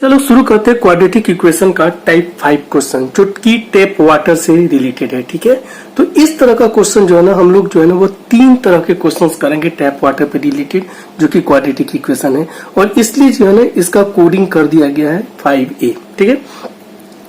चलो शुरू करते हैं क्वाड्रेटिक इक्वेशन का टाइप 5 क्वेश्चन जो कि टैप वाटर से रिलेटेड है। ठीक है, तो इस तरह का क्वेश्चन जो है ना हम लोग जो है ना वो तीन तरह के क्वेश्चंस करेंगे टैप वाटर पे रिलेटेड जो कि क्वाड्रेटिक इक्वेशन है, और इसलिए जो है ना इसका कोडिंग कर दिया गया है 5A। ठीक है,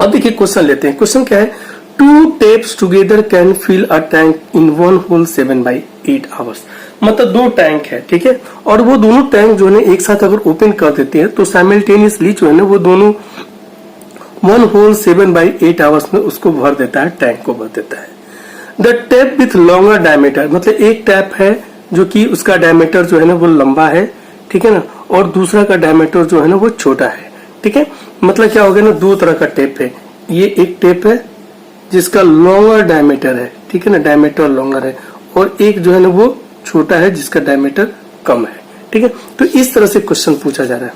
अब देखिए क्वेश्चन लेते हैं। क्वेश्चन क्या है, 2 taps together can fill a tank in 1 whole 7/8 hours। मतलब दो टैंक है, ठीक है, और वो दोनों टैंक जो है एक साथ अगर ओपन कर देते हैं तो साइमल्टेनियसली जो है ना वो दोनों 1 whole 7/8 hours में उसको भर देता है, टैंक को भर देता है। The tap with longer diameter, मतलब एक टैप है जो कि उसका डायमीटर जो है ना वो लंबा है, ठीक है ना, और दूसरा का डायमीटर जो है ना वो छोटा है। ठीक है, मतलब क्या हो गया ना, दो तरह का टेप है। ये एक टेप है जिसका लॉन्गर डायमीटर है, ठीक है ना, डायमीटर लॉन्गर है, और एक जो है ना वो छोटा है जिसका डायमीटर कम है। ठीक है, तो इस तरह से क्वेश्चन पूछा जा रहा है,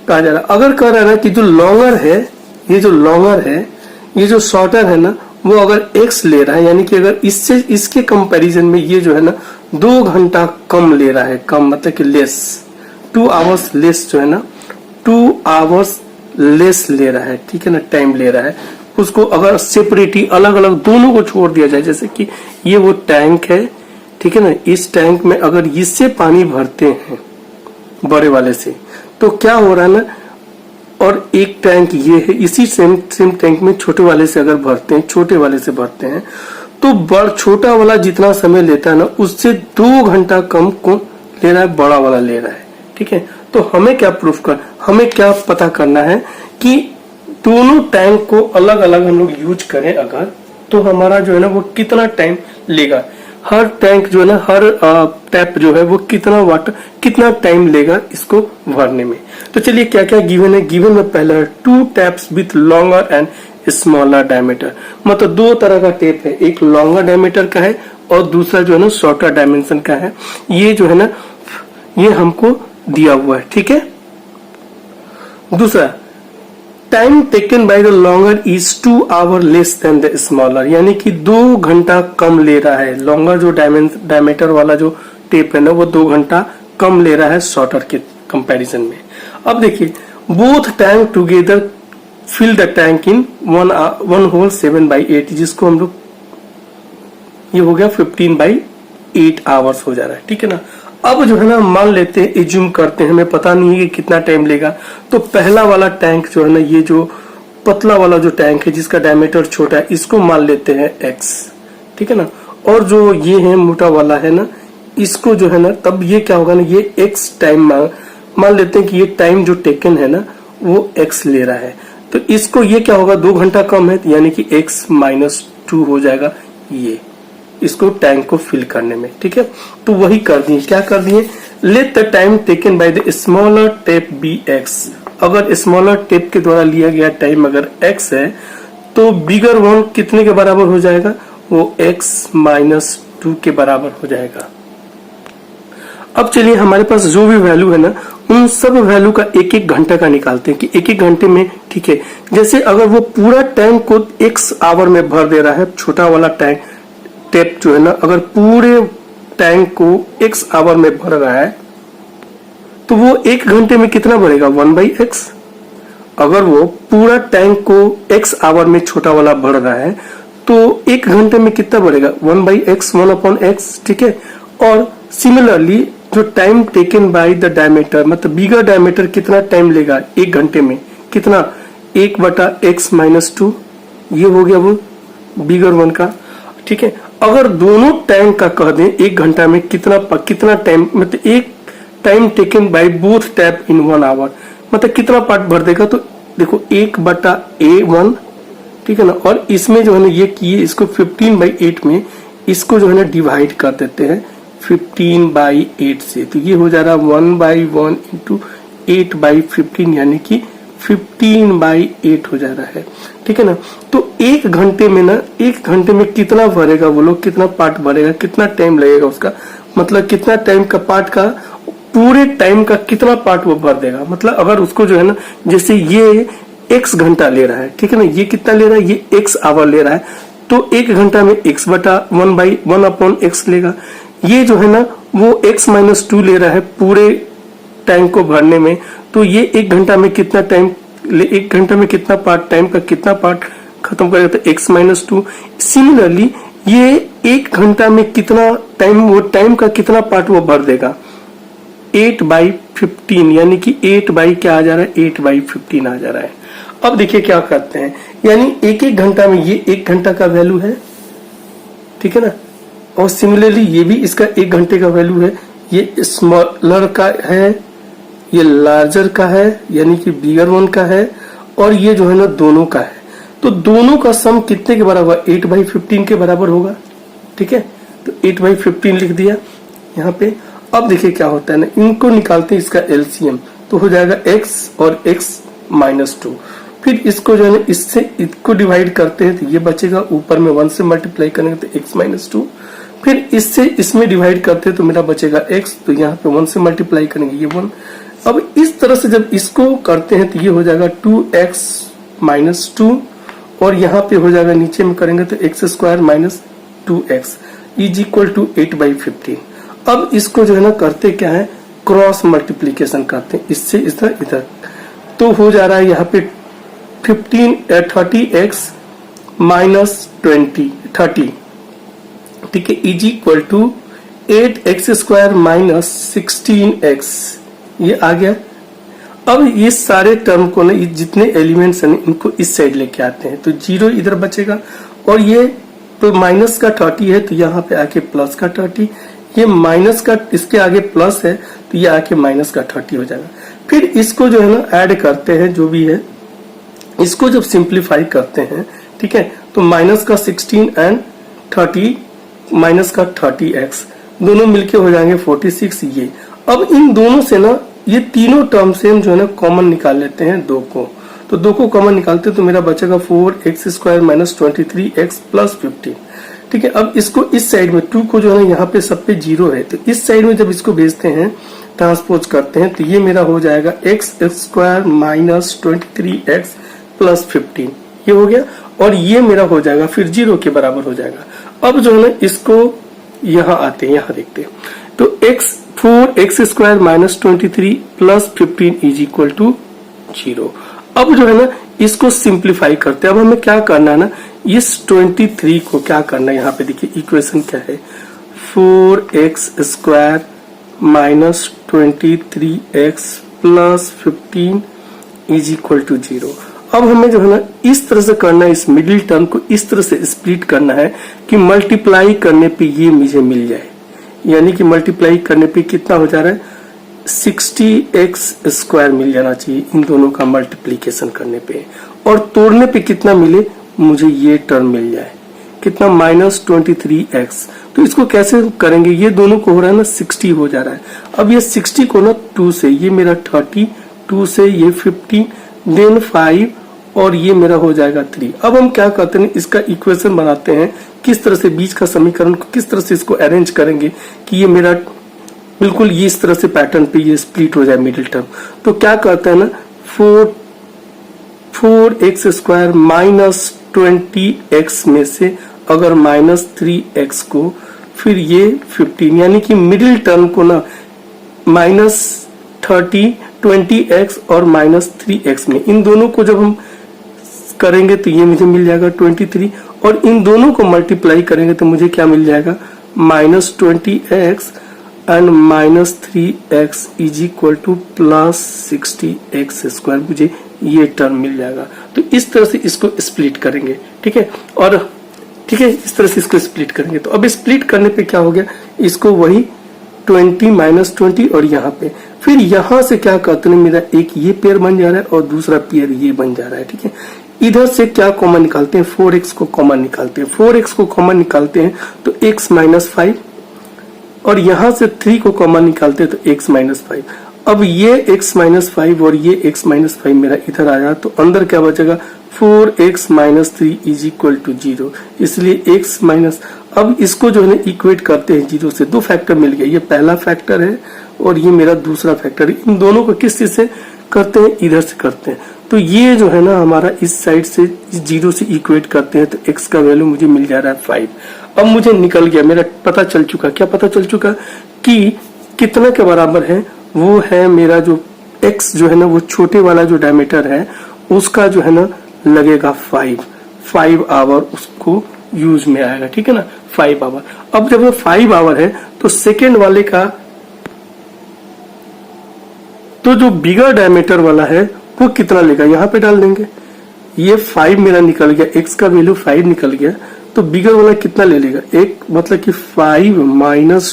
कहा जा रहा है। अगर कह रहा है ना कि जो लॉन्गर है, ये जो लॉन्गर है, ये जो शॉर्टर है ना, वो अगर x ले रहा है, यानी कि अगर इससे इसके कंपैरिजन में ये जो है ना 2 घंटा कम ले रहा है, कम मतलब कि लेस, 2 hours लेस जो है ना 2 hours लेस ले रहा है, ठीक है ना, टाइम ले रहा है। उसको अगर सेपरेटली अलग अलग दोनों को छोड़ दिया जाए, जैसे कि ये वो टैंक है, ठीक है ना, इस टैंक में अगर इससे पानी भरते हैं बड़े वाले से तो क्या हो रहा है ना, और एक टैंक ये है, इसी सेम टैंक में छोटे वाले से अगर भरते हैं, छोटे वाले से भरते हैं तो छोटा वाला जितना समय लेता है ना उससे 2 घंटा कम कौन ले रहा है, बड़ा वाला ले रहा है। ठीक है, तो हमें क्या पता करना है कि दोनों टैंक को अलग अलग हम लोग यूज करें अगर, तो हमारा जो है ना वो कितना टाइम लेगा, हर टैंक जो है ना, हर टैप जो है वो कितना टाइम लेगा इसको भरने में। तो चलिए क्या क्या गिवन है। गिवन में पहला है 2 taps with longer and smaller diameter, मतलब दो तरह का टेप है, एक लॉन्गर डायमीटर का है और दूसरा जो है ना शॉर्टर डायमेंशन का है। ये जो है ना ये हमको दिया हुआ है। ठीक है, दूसरा time taken by the longer is 2 hours less than the smaller, यानी कि 2 घंटा कम ले रहा है। लॉन्गर जो डायमीटर वाला जो टेप है ना वो 2 घंटा कम ले रहा है शॉर्टर के कंपैरिजन में। अब देखिए, both tank together fill the tank in 1 whole 7/8, जिसको हम लोग ये हो गया 15/8 hours हो जा रहा है। ठीक है ना, अब जो है ना मान लेते हैं, एज्यूम करते हैं, हमें पता नहीं है कि कितना टाइम लेगा, तो पहला वाला टैंक जो है ना, ये जो पतला वाला जो टैंक है जिसका डायमीटर छोटा है, इसको मान लेते हैं x, ठीक है ना, और जो ये है मोटा वाला है ना, इसको जो है ना, तब ये क्या होगा ना, ये x टाइम मान लेते हैं कि ये टाइम जो टेकन है ना वो x ले रहा है, तो इसको ये क्या होगा, 2 घंटा कम है, यानी कि x - 2 हो जाएगा ये इसको टैंक को फिल करने में। ठीक है, तो वही कर दिए, क्या कर दिए, let the time taken by the smaller tape be x। अगर स्मॉलर टेप के द्वारा लिया गया टाइम अगर x है तो बिगर वन कितने के बराबर हो जाएगा, वो x - 2 के बराबर हो जाएगा। अब चलिए हमारे पास जो भी वैल्यू है ना उन सब वैल्यू का एक एक घंटे का निकालते हैं कि एक एक घंटे में, ठीक है, जैसे अगर वो पूरा टैंक को x आवर में भर दे रहा है, छोटा वाला टेप जो है ना अगर पूरे टैंक को x आवर में भर रहा है तो वो 1 घंटे में कितना भरेगा, 1/x। अगर वो पूरा टैंक को x आवर में छोटा वाला भर रहा है तो 1 घंटे में कितना भरेगा, 1/x, 1/x। ठीक है, और सिमिलरली जो time taken by the diameter, मतलब बिगर डायमीटर कितना टाइम लेगा 1 घंटे में, कितना, 1/x - 2, ये हो गया वो बिगर वन का। ठीक है, अगर दोनों टैंक का कह दें 1 घंटा में कितना टाइम, मतलब एक time taken by both tap in 1 hour, मतलब कितना पार्ट भर देगा, तो देखो 1/A1, ठीक है ना, और इसमें जो है ना ये किए इसको 15/8 में इसको जो है ना डिवाइड कर देते हैं 15/8 से, तो ये हो जा रहा है 1/1 × 8/15, यानी कि 15/8 हो जा रहा है। ठीक है ना, तो 1 घंटे में ना, 1 घंटे में कितना भरेगा वो लोग, कितना पार्ट भरेगा, कितना टाइम लगेगा उसका, मतलब कितना टाइम का पार्ट का, पूरे टाइम का कितना पार्ट वो भर देगा। मतलब अगर उसको जो है ना, जैसे ये x घंटा ले रहा है, ठीक है ना, ये कितना ले रहा है, ये x आवर ले रहा है, तो 1 घंटा में x/1/1/x लेगा। ये जो है ना वो x - 2 ले रहा है पूरे टैंक को भरने में, तो ये 1 घंटा में कितना टाइम 1 घंटा में कितना पार्ट, टाइम का कितना पार्ट खत्म करेगा, तो x माइनस 2। सिमिलरली ये 1 घंटा में कितना टाइम, वो टाइम का कितना पार्ट वो भर देगा, 8/15, यानी कि 8 बाई क्या आ जा रहा है, 8/15 आ जा रहा है। अब देखिए क्या करते हैं, यानी 1 घंटा में ये 1 घंटा का वैल्यू है, ठीक है ना, और सिमिलरली ये भी इसका 1 घंटे का वैल्यू है। ये स्मॉलर का है, ये लार्जर का है, यानी कि बिगर वन का है, और ये जो है ना दोनों का है। तो दोनों का सम कितने के बराबर, 8/15 के बराबर होगा, ठीक है। तो 8/15 लिख दिया यहाँ पे। अब देखिए क्या होता है ना, इनको निकालते हैं इसका एलसीएम, तो हो जाएगा x और x माइनस 2। फिर इसको जो है ना इससे इसको डिवाइड करते हैं तो ये बचेगा, ऊपर में 1 से मल्टीप्लाई करेंगे तो x माइनस 2। फिर इससे इसमें डिवाइड करते हैं तो मेरा बचेगा x, तो यहाँ पे 1 से मल्टीप्लाई करेंगे ये 1। अब इस तरह से जब इसको करते हैं तो ये हो जाएगा 2x माइनस 2, और यहाँ पे हो जाएगा नीचे में करेंगे तो x² minus 2x is equal to 8/15। अब इसको जो है ना करते क्या है, क्रॉस मल्टीप्लीकेशन करते हैं, इससे इधर इधर, तो हो जा रहा है यहाँ पे 30x माइनस 30, ठीक है, is equal to 8x² minus 16x, ये आ गया। अब ये सारे टर्म को ना, जितने एलिमेंट्स हैं इनको इस साइड लेके आते हैं, तो 0 इधर बचेगा, और ये तो माइनस का 30 है तो यहाँ पे आके प्लस का 30, ये माइनस का इसके आगे प्लस है तो ये आके माइनस का 30 हो जाएगा। फिर इसको जो है ना ऐड करते हैं, जो भी है इसको जब सिंप्लीफाई करते हैं, ठीक है, तो माइनस का 16 एंड 30 माइनस का 30x दोनों मिलके हो जाएंगे 46 ये। अब इन दोनों से ना ये तीनों टर्म से हम जो है ना कॉमन निकाल लेते हैं 2 को, तो 2 को कॉमन निकालते तो मेरा बचेगा 4x² माइनस 23x प्लस 15, ठीक है। अब इसको इस साइड में 2 को जो है ना यहाँ पे सब पे 0 है, तो इस साइड में जब इसको भेजते हैं ट्रांसपोज करते हैं तो ये मेरा हो जाएगा x² माइनस 23x प्लस 15, ये हो गया, और ये मेरा हो जाएगा फिर 0 के बराबर हो जाएगा। अब जो है ना इसको यहाँ आते हैं, यहाँ देखते हैं, तो 4x² minus 23 plus 15 is equal to 0। अब जो है ना इसको सिंप्लीफाई करते हैं। अब हमें क्या करना है ना, इस 23 को क्या करना है, यहाँ पे देखिए इक्वेशन क्या है, 4x² minus 23x plus 15 is equal to 0। अब हमें जो है ना इस तरह से करना है, इस मिडिल टर्म को इस तरह से स्प्लिट करना है कि मल्टीप्लाई करने पे ये मुझे मिल जाए, यानी कि मल्टीप्लाई करने पे कितना हो जा रहा है, 60x² मिल जाना चाहिए इन दोनों का मल्टीप्लीकेशन करने पे, और तोड़ने पे कितना मिले, मुझे ये टर्म मिल जाए, कितना, माइनस 23x। तो इसको कैसे करेंगे, ये दोनों को हो रहा है ना 60 हो जा रहा है। अब ये 60 को ना 2 से, ये मेरा 30, 2 से ये 15, देन 5, और ये मेरा हो जाएगा 3। अब हम क्या करते हैं, इसका इक्वेशन बनाते हैं, किस तरह से बीच का समीकरण को किस तरह से इसको अरेंज करेंगे कि ये मेरा बिल्कुल ये इस तरह से पैटर्न पे ये स्प्लिट हो जाए मिडिल टर्म। तो क्या करते हैं ना, 4x² माइनस 20x में से अगर माइनस 3x को, फिर ये 15, यानी कि मिडिल टर्म को ना माइनस 30, 20x और माइनस 3x में, इन दोनों को जब हम करेंगे तो ये मुझे मिल जाएगा 23, और इन दोनों को मल्टीप्लाई करेंगे तो मुझे क्या मिल जाएगा, minus 20x and minus 3x is equal two plus 60x², मुझे ये टर्म मिल जाएगा। तो इस तरह से इसको स्प्लिट करेंगे, ठीक है, और ठीक है इस तरह से इसको स्प्लिट करेंगे। तो अब स्प्लिट करने पे क्या हो गया, इसको वही 20 माइनस 20, और यहाँ पे फिर यहाँ से क्या करते हैं, मेरा एक ये पेयर बन जा रहा है और दूसरा पेयर ये बन जा रहा है, ठीक है। इधर से क्या कॉमन निकालते हैं, 4x को कॉमन निकालते हैं, 4x को कॉमन निकालते हैं तो x माइनस 5, और यहाँ से 3 को कॉमन निकालते हैं तो x माइनस 5। अब ये x माइनस 5 और ये x माइनस 5 मेरा इधर आया, तो अंदर क्या बचेगा, 4x minus 3 is equal to 0, इसलिए x माइनस, अब इसको जो है ना इक्वेट करते हैं 0 से, 2 फैक्टर मिल गया, ये पहला फैक्टर है और ये मेरा दूसरा फैक्टर है। इन दोनों को किस चीज से करते हैं, इधर से करते हैं, तो ये जो है ना हमारा इस साइड से 0 से इक्वेट करते हैं, तो x का वैल्यू मुझे मिल जा रहा है 5। अब मुझे निकल गया, मेरा पता चल चुका, क्या पता चल चुका कि कितना के बराबर है, वो है मेरा जो x जो है ना वो छोटे वाला जो डायमीटर है उसका जो है ना लगेगा 5 आवर उसको यूज में आएगा, ठीक है ना, 5 आवर। अब जब वो 5 आवर है तो सेकेंड वाले का, तो जो बिगर डायमीटर वाला है वो कितना लेगा, यहां पे डाल देंगे। ये 5 मेरा निकल गया, x का वैल्यू 5 निकल गया, तो बिगर वाला कितना ले लेगा, एक मतलब कि 5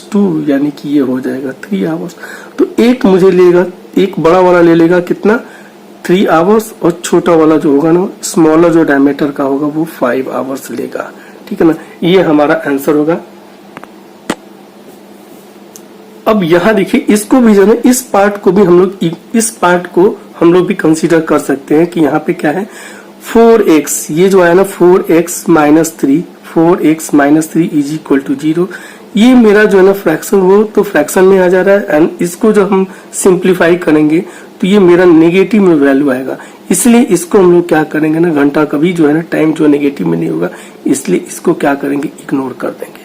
- 2 यानी कि ये हो जाएगा 3 आवर्स। तो एक मुझे लेगा, एक बड़ा वाला ले लेगा कितना 3 आवर्स, और छोटा वाला जो होगा ना, स्मॉलर जो डायमीटर का होगा वो 5 आवर्स लेगा, ठीक है ना। ये हमारा आंसर होगा। अब यहां देखिए, इसको भी जो है, इस पार्ट को भी हम लोग भी कंसीडर कर सकते हैं कि यहाँ पे क्या है 4x, ये जो आया ना 4x - 3, 4x - 3 = 0। ये मेरा जो है ना फ्रैक्शन, वो तो फ्रैक्शन में आ जा रहा है, एंड इसको जब हम सिंप्लीफाई करेंगे तो ये मेरा नेगेटिव में वैल्यू आएगा। इसलिए इसको हम लोग क्या करेंगे ना, घंटा कभी जो है ना टाइम जो नेगेटिव में नहीं होगा, इसलिए इसको क्या करेंगे, इग्नोर कर देंगे।